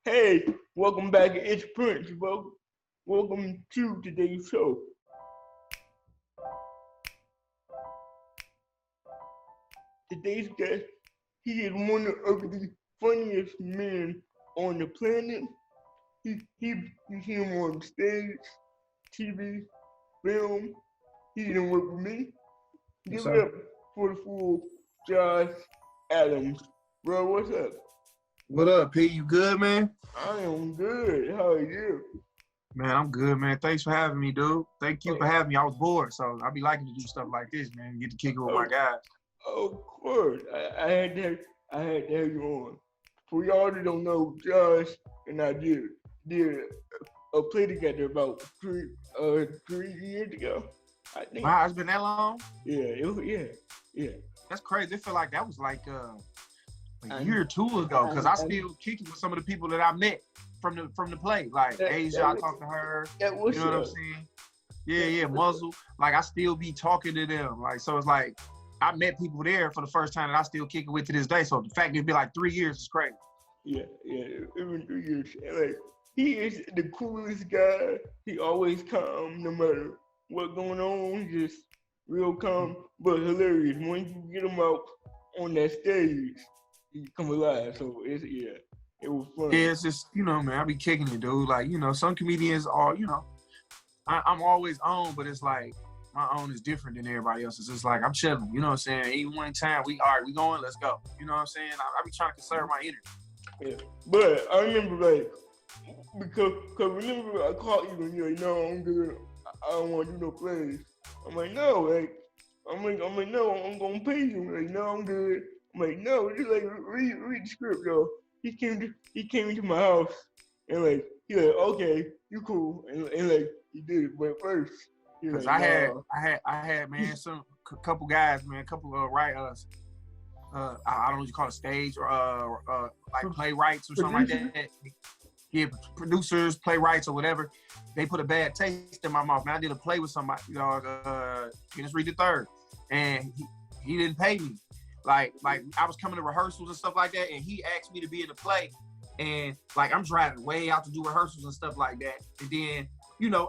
Hey, welcome back to It's Prince, bro. Welcome to today's show. Today's guest, he is one of the funniest men on the planet. You see him on stage, TV, film. He didn't work with me. Give it up for the fool, Josh Adams. Bro, what's up? What up, P? You good, man? I am good. How are you? Man, I'm good, man. Thanks for having me, dude. Thank you for having me. I was bored, so I be liking to do stuff like this, man. Get to kick it with my guys. Of course. I had to have you on. For y'all that don't know, Josh and I did a play together about 3 years ago. I think. Wow, it's been that long? Yeah. That's crazy. It feel like that was like a year or two ago, because I still kicking with some of the people that I met from the play. Like Asia, I talked to her. You know what I'm saying? Yeah, Muzzle. Like I still be talking to them. Like so, it's like I met people there for the first time that I still kicking with to this day. So the fact it'd be like 3 years is crazy. Yeah. It's been 3 years. Like he is the coolest guy. He always calm, no matter what's going on. Just real calm, but hilarious. Once you get him out on that stage, he come alive. So it was fun. Yeah, it's just, man, I be kicking it, dude. Like, some comedians are, I'm always on, but it's like my own is different than everybody else's. It's like I'm chilling, you know what I'm saying? Even one time, we going, let's go. You know what I'm saying? I be trying to conserve my energy. Yeah. But I remember because remember I called you and you're like, no, I'm good. I don't want to do no plays. I'm like, no, I'm like, no, I'm gonna pay you. I'm like, no, I'm good. I'm like, no, just like read the script, though. He came into my house and like he like, okay, you cool, and like he did it, but first, because like, I had man, couple guys, man, couple of writers. I don't know what you call it, stage or like playwrights or something like that. Yeah, producers, playwrights or whatever. They put a bad taste in my mouth. Man, I did a play with somebody, Guinness Read the Third, and he didn't pay me. Like I was coming to rehearsals and stuff like that, and he asked me to be in the play, and like I'm driving way out to do rehearsals and stuff like that. And then,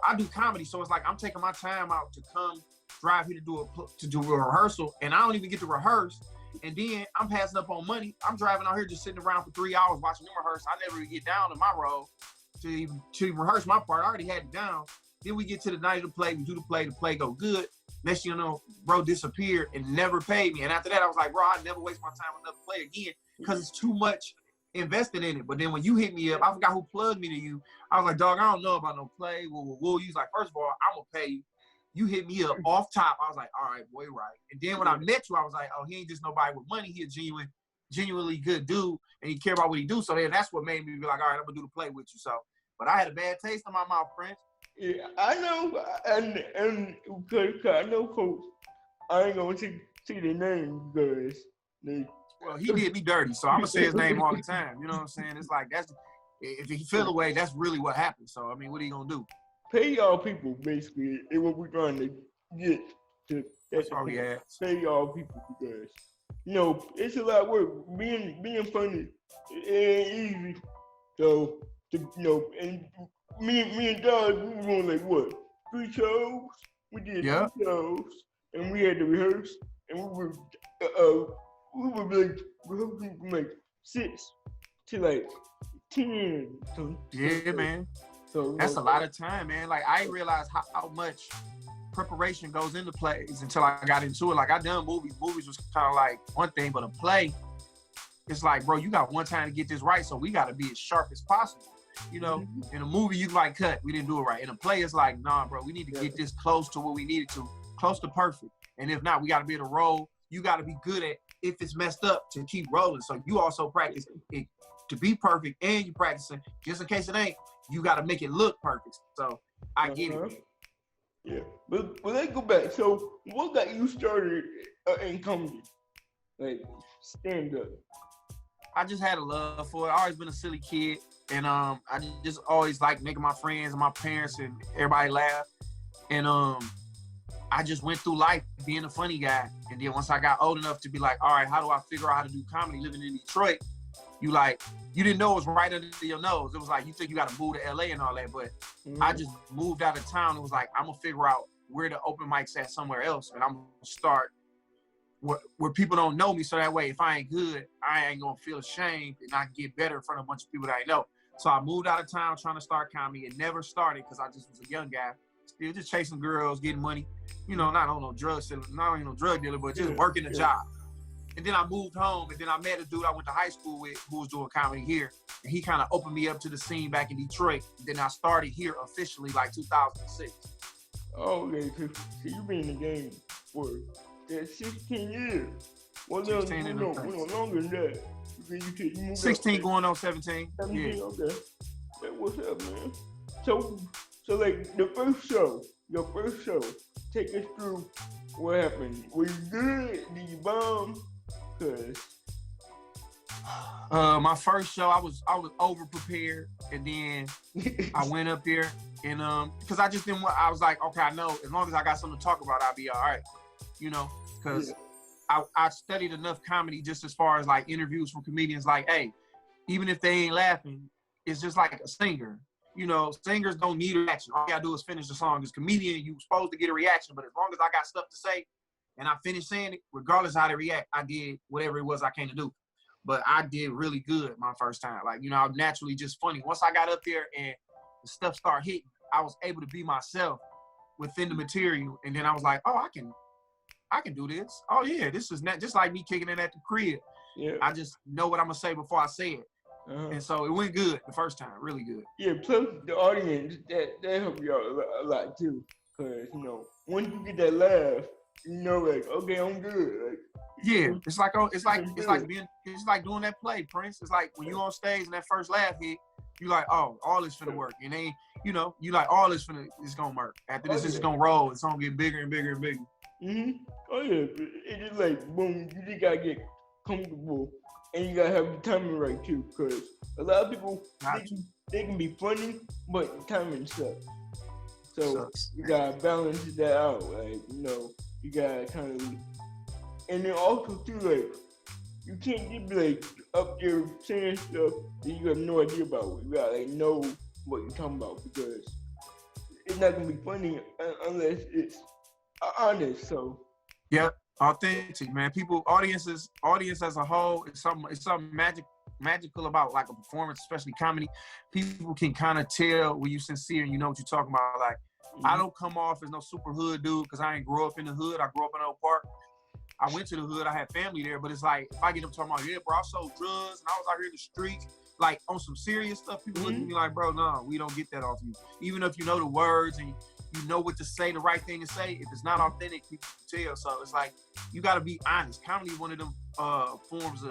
I do comedy, so it's like I'm taking my time out to come drive here to do a rehearsal, and I don't even get to rehearse. And then I'm passing up on money. I'm driving out here just sitting around for 3 hours watching them rehearse. I never even get down to my role to rehearse my part. I already had it down. Then we get to the night of the play. We do the play go good. Next thing you know, bro disappeared and never paid me. And after that, I was like, bro, I never waste my time on another play again because it's too much invested in it. But then when you hit me up, I forgot who plugged me to you. I was like, dog, I don't know about no play. You was like, first of all, I'm going to pay you. You hit me up off top. I was like, all right, boy, right. And then when I met you, I was like, oh, he ain't just nobody with money. He a genuinely good dude, and he care about what he do. So then that's what made me be like, all right, I'm going to do the play with you. So, but I had a bad taste in my mouth, Prince. Yeah, I know, and because I know folks, I ain't gonna say their name because well, he did me dirty, so I'm gonna say his name all the time. You know what I'm saying? It's like if he feel away, that's really what happened. So I mean, what are you gonna do? Pay y'all people basically is what we're trying to get to. That's all we had. Pay y'all people because it's a lot of work. Being funny, it ain't easy. So and me and Dodge, we were doing like what? 3 shows? We did 3 shows, and we had to rehearse, and we were like rehearsing from like 6 to like 10. Yeah, man. So that's a lot of time, man. Like I didn't realize how much preparation goes into plays until I got into it. Like I done movies. Movies was kind of like one thing, but a play, it's like, bro, you got one time to get this right, so we got to be as sharp as possible. In a movie, you like cut, we didn't do it right. In a play, it's like, nah, bro, we need to get this close to what we needed to, close to perfect. And if not, we got to be able to roll. You got to be good at, if it's messed up, to keep rolling. So you also practice it to be perfect, and you practicing, just in case it ain't, you got to make it look perfect. So I get it. Yeah, but let's go back. So what got you started in comedy? Like stand up? I just had a love for it. I always been a silly kid. And I just always like making my friends and my parents and everybody laugh. And I just went through life being a funny guy. And then once I got old enough to be like, all right, how do I figure out how to do comedy living in Detroit? you didn't know it was right under your nose. It was like, you think you got to move to LA and all that, but I just moved out of town. It was like, I'm gonna figure out where the open mics at somewhere else, and I'm gonna start where people don't know me, so that way if I ain't good, I ain't gonna feel ashamed and I can get better in front of a bunch of people that I know. So I moved out of town trying to start comedy. It never started because I just was a young guy, still just chasing girls, getting money, not on no drug dealer, but just working a job. And then I moved home, and then I met a dude I went to high school with who was doing comedy here, and he kind of opened me up to the scene back in Detroit. And then I started here officially like 2006. Oh, okay, so you've been in the game for 16 years. Well, 16 no, longer than that. You moved 16 up, going on 17. 17, Yeah. Okay. Hey, what's up, man? So like your first show, take us through what happened. Were you good? Did you bomb? My first show, I was over prepared, and then I went up there and because I just didn't want. I was like, okay, I know as long as I got something to talk about, I'll be all right, because I studied enough comedy just as far as like interviews from comedians. Like, hey, even if they ain't laughing, it's just like a singer. Singers don't need a reaction. All you gotta do is finish the song. As a comedian, you're supposed to get a reaction, but as long as I got stuff to say and I finished saying it, regardless of how they react, I did whatever it was I came to do. But I did really good my first time. Like, I'm naturally just funny. Once I got up there and the stuff started hitting, I was able to be myself within the material. And then I was like, oh, I can do this. Oh yeah, this is not just like me kicking it at the crib. Yeah. I just know what I'm gonna say before I say it. And so it went good the first time, really good. Yeah, plus the audience, that helped y'all a lot too. Cause, once you get that laugh, like, okay, I'm good. Like, yeah, it's like doing that play, Prince. It's like when you on stage and that first laugh hit, you like, oh, all this finna work. And then, you like, all this it's gonna work. After this, it's gonna roll. It's gonna get bigger and bigger and bigger. Mm-hmm. Oh yeah, it's just like, boom, you just gotta get comfortable. And you gotta have the timing right too, because a lot of people, they can be funny, but the timing sucks. So you gotta balance that out, like, you gotta kind of, and then also too, like, you can't just be like up there saying stuff that you have no idea about. You gotta know what you're talking about, because it's not gonna be funny unless it's honest. So yep. Authentic, man. Audience as a whole, it's something magical about like a performance, especially comedy. People can kind of tell when you're sincere and you know what you're talking about. Like, I don't come off as no super hood dude because I ain't grow up in the hood. I grew up in Oak Park. I went to the hood. I had family there, but it's like if I get up talking about, yeah, bro, I sold drugs and I was out here in the streets, like on some serious stuff, people look at me like, bro, no, we don't get that off you. Even if you know the words and you know what to say, the right thing to say, if it's not authentic, people can tell. So it's like, you got to be honest. Comedy is one of them forms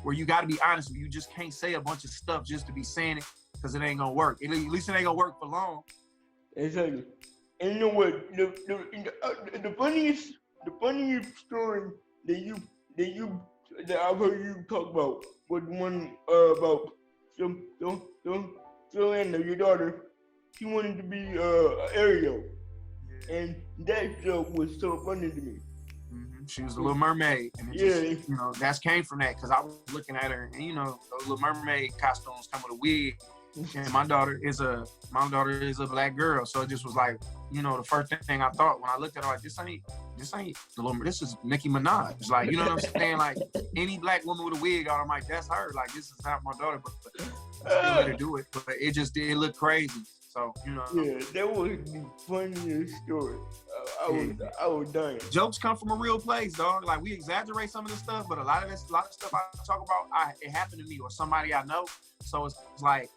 where you got to be honest. You just can't say a bunch of stuff just to be saying it because it ain't going to work. At least it ain't going to work for long. Exactly. And you know what? The funniest story that I've heard you talk about was the one about Joanna, your daughter. She wanted to be Ariel, and that joke was so funny to me. Mm-hmm. She was a Little Mermaid, and that came from that because I was looking at her, and those Little Mermaid costumes come with a wig, and my daughter is a black girl, so it just was like, the first thing I thought when I looked at her, like, this ain't the little, this is Nicki Minaj, like, you know what I'm saying, like any black woman with a wig on, I'm like, that's her, like this is not my daughter, but I still let her do it, but it looked crazy. So, Yeah, that was the funniest story. I was dying. Jokes come from a real place, dog. Like, we exaggerate some of this stuff, but a lot of stuff I talk about, it happened to me or somebody I know. So it's like,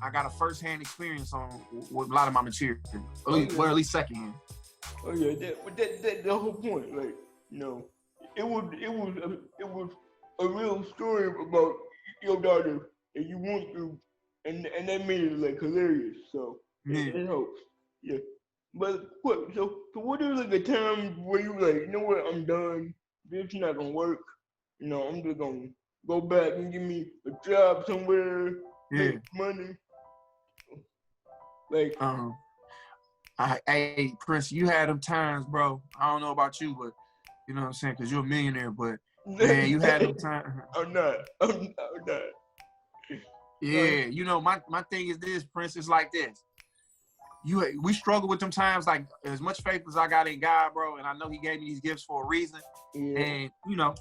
I got a first-hand experience with a lot of my material, at least second-hand. Oh yeah, that the whole point. Like, it was a real story about your daughter and you went through. And that made it like hilarious, so it helps. Yeah. But so what is like a time where you like, you know what, I'm done, this is not gonna work, I'm just gonna go back and give me a job somewhere, make money. Like hey Prince, you had them times, bro. I don't know about you, but you know what I'm saying, because you're a millionaire, but man, you had them times. I'm not. Yeah, you know, my thing is this, Prince, is like this. We struggle with them times, like as much faith as I got in God, bro, and I know he gave me these gifts for a reason. Yeah. And you know,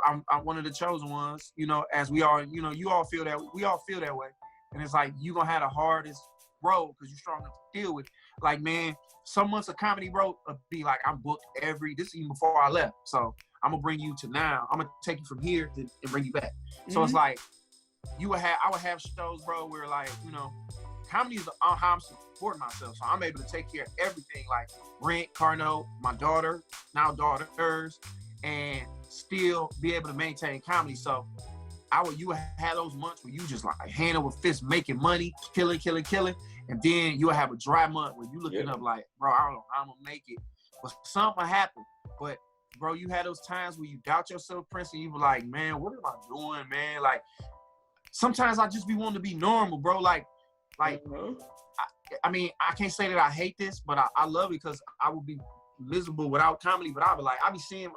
I'm one of the chosen ones, you know, as we are, you know, you all feel that, we all feel that way. And it's like, you gonna have the hardest road because you're strong enough to deal with it. Like, man, some months of comedy, bro, be like, I'm booked this even before I left. So I'm gonna bring you to now. I'm gonna take you from here and bring you back. So it's like, I would have shows, bro, where like, you know, comedy is how I'm supporting myself. So I'm able to take care of everything, like rent, car note, my daughter, now daughters, and still be able to maintain comedy. So you would have those months where you just like hand over fist making money, killing. And then you'll have a dry month where you looking up like, bro, I don't know how I'm gonna make it. But something happen. But bro, you had those times where you doubt yourself, Prince, and you were like, man, what am I doing, man? Like, sometimes I just be wanting to be normal, bro. Like, I mean, I can't say that I hate this, but I love it because I would be miserable without comedy. But I be seeing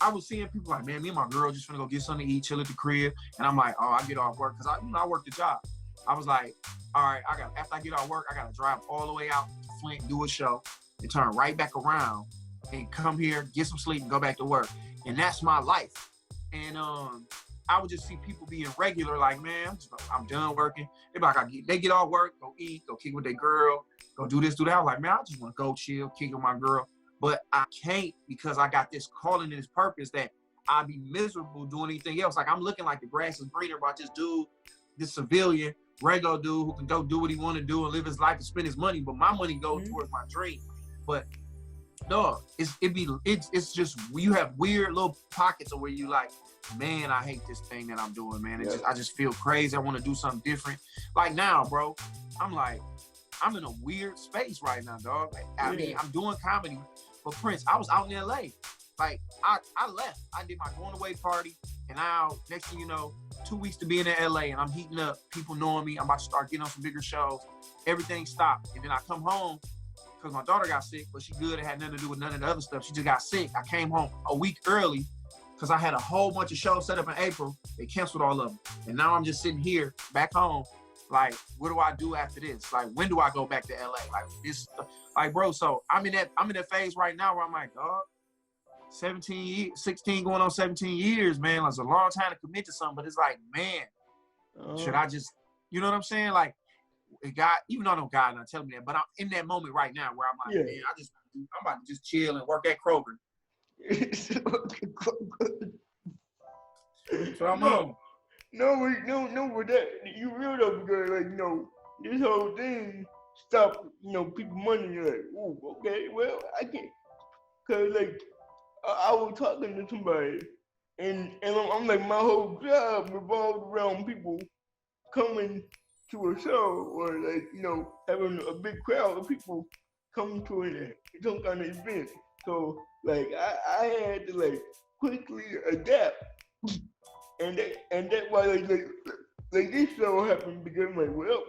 I was seeing people like, man, me and my girl just finna go get something to eat, chill at the crib, and I'm like, oh, I get off work because I work the job. I was like, all right, after I get off work, I gotta drive all the way out to Flint, do a show, and turn right back around and come here, get some sleep, and go back to work. And that's my life. And I would just see people being regular, like, man, I'm done working. They be like, they get off work, go eat, go kick with their girl, go do this, do that. I was like, man, I just want to go chill, kick with my girl. But I can't because I got this calling and this purpose that I'd be miserable doing anything else. Like, I'm looking like the grass is greener about this dude, this civilian, regular dude who can go do what he want to do and live his life and spend his money. But my money goes towards my dream. But dog, it's just, you have weird little pockets of where you like, man, I hate this thing that I'm doing, man. I just feel crazy. I want to do something different. Like now, bro, I'm like, I'm in a weird space right now, dog. Like, I mean, I'm doing comedy, but Prince, I was out in LA. Like, I left. I did my going away party, and now, next thing you know, 2 weeks to being in LA, and I'm heating up. People knowing me. I'm about to start getting on some bigger shows. Everything stopped. And then I come home because my daughter got sick, but she good. It had nothing to do with none of the other stuff. She just got sick. I came home a week early because I had a whole bunch of shows set up in April. They canceled all of them. And now I'm just sitting here back home. Like, what do I do after this? Like, when do I go back to LA? Like, this, like, bro, so I'm in that phase right now where I'm like, dog, 16 going on 17 years, man. That's a long time to commit to something, but it's like, man, should I just, you know what I'm saying? Like, God, even though I know God not telling me that, but I'm in that moment right now where I'm like, man, I'm about to just chill and work at Kroger. So I'm on. No, with that, you real though, because, like, you know, this whole thing stopped, you know, people money. You're like, oh, okay, well, I can't. Because, like, I was talking to somebody, and I'm like, my whole job revolved around people coming to a show or, like, you know, having a big crowd of people coming to some kind of event. So, like, I had to, like, quickly adapt. And that's why like this show happened, because I'm like, well,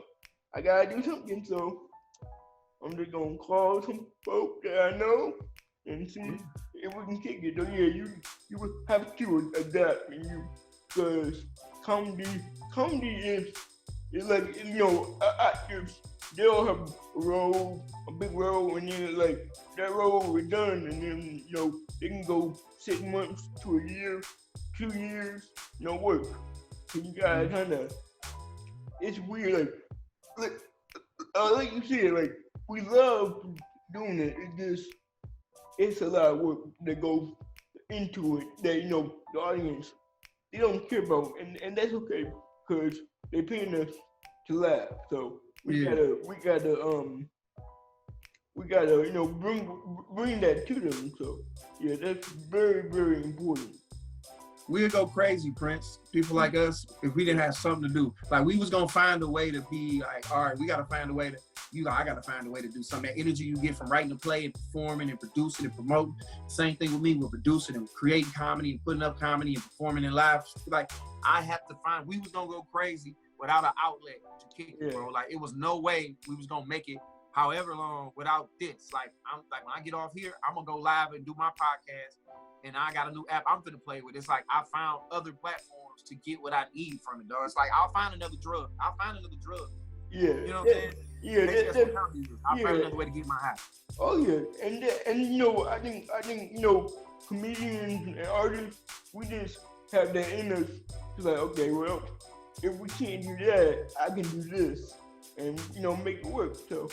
I gotta do something, so I'm just gonna call some folk that I know and see if we can kick it. So yeah, you would have to adapt, and because comedy is like, you know, actors, they'll have a big role, and then like that role is done, and then, you know, they can go 6 months to a year, 2 years, no work. So you gotta kind of, it's weird, like you said, like, we love doing it. It's a lot of work that goes into it that, you know, the audience, they don't care about, and that's okay, because they're paying us to laugh. So we gotta, you know, bring that to them. So yeah, that's very, very important. We'd go crazy, Prince. People like us, if we didn't have something to do. Like, we was gonna find a way to be like, all right, we gotta find a way to, I gotta find a way to do something. That energy you get from writing a play and performing and producing and promoting. Same thing with me, we're producing and creating comedy and putting up comedy and performing in live. Like, I have to find, we was gonna go crazy without an outlet to kick it, bro. Like, it was no way we was gonna make it however long without this. Like, I'm like, when I get off here, I'm gonna go live and do my podcast, and I got a new app I'm gonna play with. It's like I found other platforms to get what I need from it, dog. It's like I'll find another drug. Yeah. You know what I'm saying? Yeah. I'll find another way to get my high. Oh yeah, and you know, I think you know, comedians and artists, we just have that in us. It's like, okay, well, if we can't do that, I can do this, and you know, make it work. So,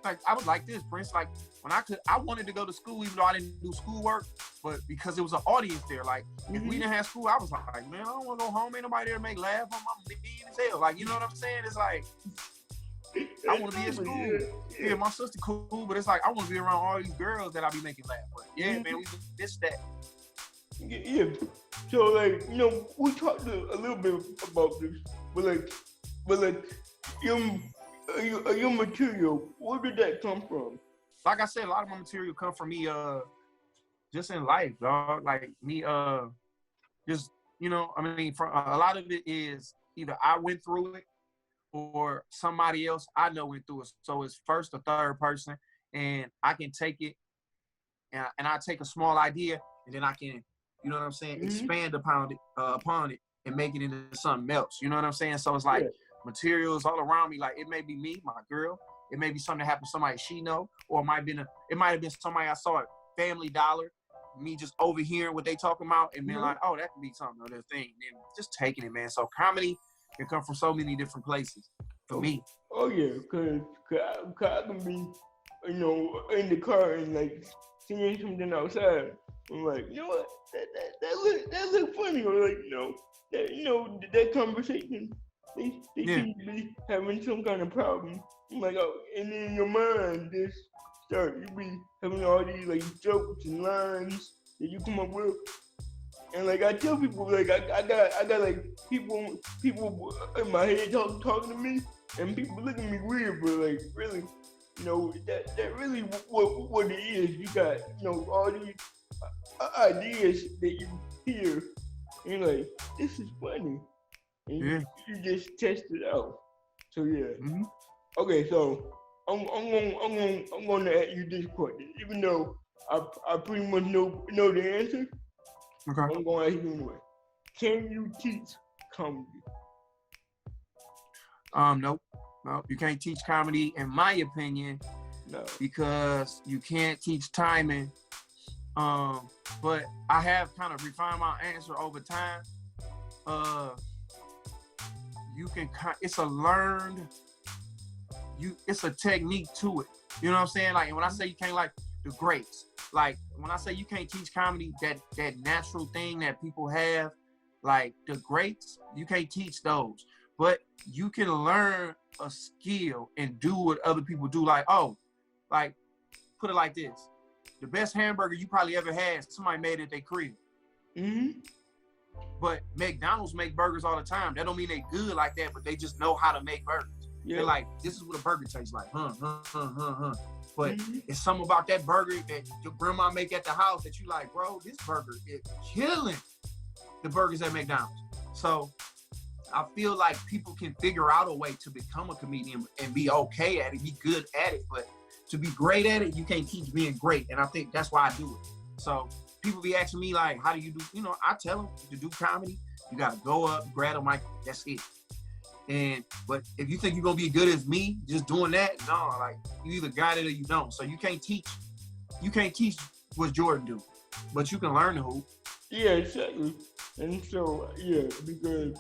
like, I was like this, Prince. Like, when I wanted to go to school, even though I didn't do schoolwork, but because it was an audience there. Like, if we didn't have school, I was like, man, I don't want to go home. Ain't nobody there to make laugh. I'm mean as hell. Like, you know what I'm saying? It's like, I want to be at school. Yeah, my sister cool, but it's like, I want to be around all these girls that I be making laugh. But yeah, man, we this, that. Yeah. So, like, you know, we talked a little bit about this, but like, your material, where did that come from? Like I said, a lot of my material come from me, just in life, dog. Like me, just, you know, I mean, for a lot of it is either I went through it or somebody else I know went through it. So it's first or third person, and I can take it, and I take a small idea, and then I can, you know what I'm saying, expand upon it and make it into something else. You know what I'm saying? So it's like materials all around me. Like, it may be me, my girl. It may be something that happened to somebody she know, or it might have been somebody I saw at Family Dollar, me just overhearing what they talking about and being like, oh, that could be something, other thing. And just taking it, man. So comedy can come from so many different places for me. Oh yeah, cause I can be, you know, in the car and like seeing something outside. I'm like, you know what, that look funny, or like, that conversation, they seem to be having some kind of problem. I'm like, oh, and in your mind, you be having all these like jokes and lines that you come up with, and like I tell people, like I got like people in my head talking to me, and people look at me weird, but like really, you know, that really what it is. You got, you know, all these ideas that you hear, and you're like, this is funny, and you just test it out. So yeah. Okay, so I'm going to ask you this question, even though I pretty much know the answer. Okay. I'm going to ask you anyway. Can you teach comedy? No, you can't teach comedy, in my opinion. No. Because you can't teach timing. But I have kind of refined my answer over time. It's a technique to it. You know what I'm saying? Like, when I say you can't, like the greats, like when I say you can't teach comedy, that natural thing that people have, like the greats, you can't teach those. But you can learn a skill and do what other people do. Like, put it like this. The best hamburger you probably ever had, somebody made it at their crib. But McDonald's make burgers all the time. That don't mean they good like that, but they just know how to make burgers. Yeah. They're like, this is what a burger tastes like. But it's something about that burger that your grandma make at the house that you like, bro, this burger is killing the burgers at McDonald's. So I feel like people can figure out a way to become a comedian and be okay at it, be good at it. But to be great at it, you can't teach being great. And I think that's why I do it. So people be asking me, like, how do you do? You know, I tell them to do comedy, you got to go up, grab a mic, that's it. But if you think you're going to be good as me, just doing that, no, like, you either got it or you don't. So you can't teach what Jordan do, but you can learn the hoop. Yeah, exactly. And so, yeah, because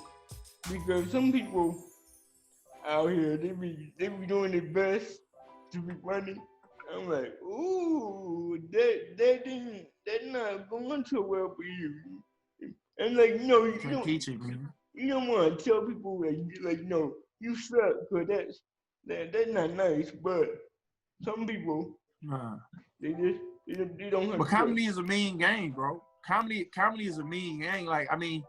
some people out here, they be doing their best to be funny. I'm like, ooh, that not going so well for you. And like, you know, you don't want to tell people like, no, you suck, cause that's not nice. But some people, they don't have. But comedy is a mean game, bro. Comedy is a mean game. Like, I mean,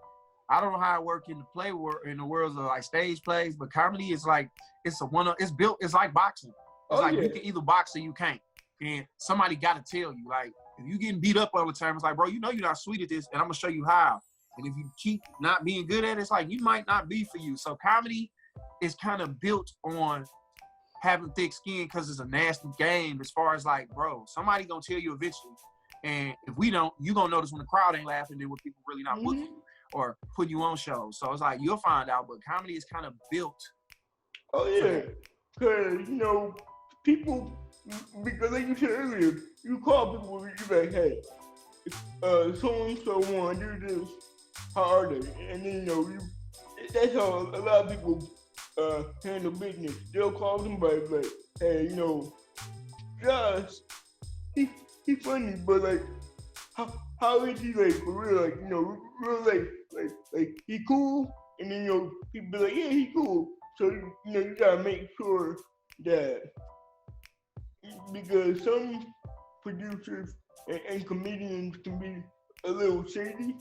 I don't know how it works in the worlds of like stage plays, but comedy is like, it's like boxing. You can either box or you can't. And somebody got to tell you, like, if you getting beat up all the time, it's like, bro, you know you're not sweet at this, and I'm going to show you how. And if you keep not being good at it, it's like, you might not be for you. So comedy is kind of built on having thick skin because it's a nasty game. As far as like, bro, somebody gonna tell you eventually, and if we don't, you gonna notice when the crowd ain't laughing, then when people really not booking you or putting you on shows. So it's like you'll find out. But comedy is kind of built. Oh yeah, because people, because like you said earlier, you call people, you like, hey, so and so want to do this. How are they? And then that's how a lot of people handle business. They'll call somebody like, hey, Josh, he funny, but like, how is he like for real? Like, real like he cool? And then people be like, yeah, he cool. So you gotta make sure that, because some producers and comedians can be a little shady,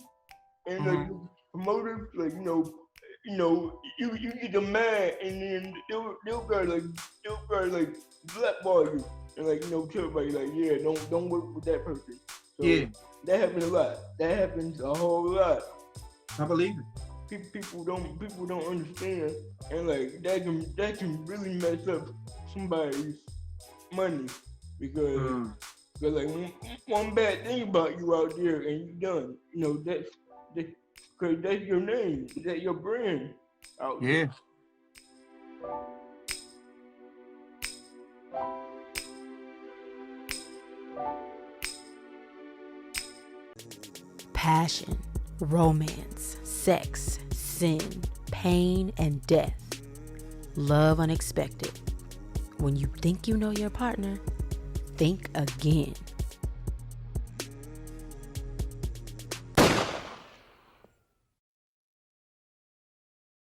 and like promoters, like you get them mad, and then they'll like blackball you, and like tell everybody like, yeah, don't work with that person. So Yeah, that happens a lot. That happens a whole lot. I believe it. People don't understand, and like that can really mess up somebody's money, because like one bad thing about you out there and you done. That's because that's your name, that's your brand out there. Yeah. Passion, romance, sex, sin, pain, and death. Love unexpected. When you think you know your partner, think again.